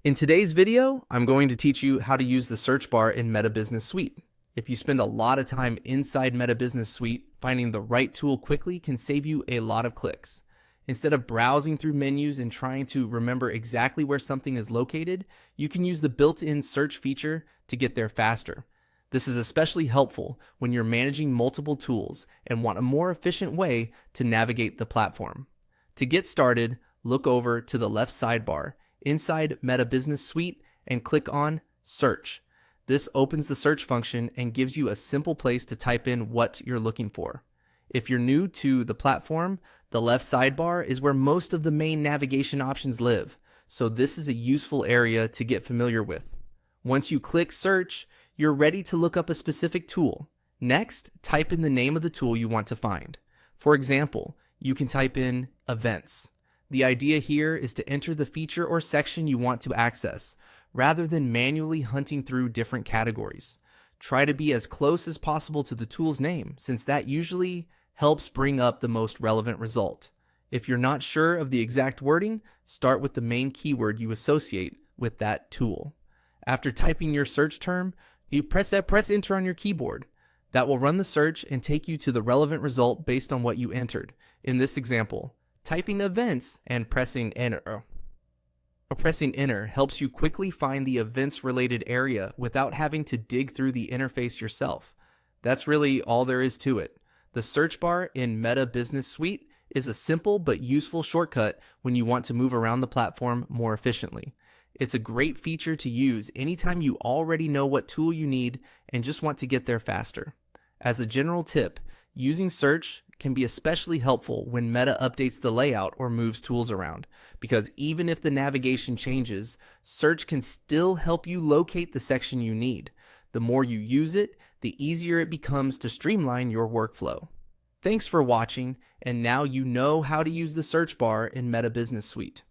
In today's video, I'm going to teach you how to use the search bar in Meta Business Suite. If you spend a lot of time inside Meta Business Suite, finding the right tool quickly can save you a lot of clicks. Instead of browsing through menus and trying to remember exactly where something is located, you can use the built-in search feature to get there faster. This is especially helpful when you're managing multiple tools and want a more efficient way to navigate the platform. To get started, look over to the left sidebar inside Meta Business Suite and click on Search. This opens the search function and gives you a simple place to type in what you're looking for. If you're new to the platform, the left sidebar is where most of the main navigation options live, so this is a useful area to get familiar with. Once you click Search, you're ready to look up a specific tool. Next, type in the name of the tool you want to find. For example, you can type in Events. The idea here is to enter the feature or section you want to access, rather than manually hunting through different categories. Try to be as close as possible to the tool's name, since that usually helps bring up the most relevant result. If you're not sure of the exact wording, start with the main keyword you associate with that tool. After typing your search term, you press enter on your keyboard. That will run the search and take you to the relevant result based on what you entered. In this example, typing events and pressing enter helps you quickly find the events related area without having to dig through the interface yourself. That's really all there is to it. The search bar in Meta Business Suite is a simple but useful shortcut when you want to move around the platform more efficiently. It's a great feature to use anytime you already know what tool you need and just want to get there faster. As a general tip, using search can be especially helpful when Meta updates the layout or moves tools around, because even if the navigation changes, search can still help you locate the section you need. The more you use it, the easier it becomes to streamline your workflow. Thanks for watching, and now you know how to use the search bar in Meta Business Suite.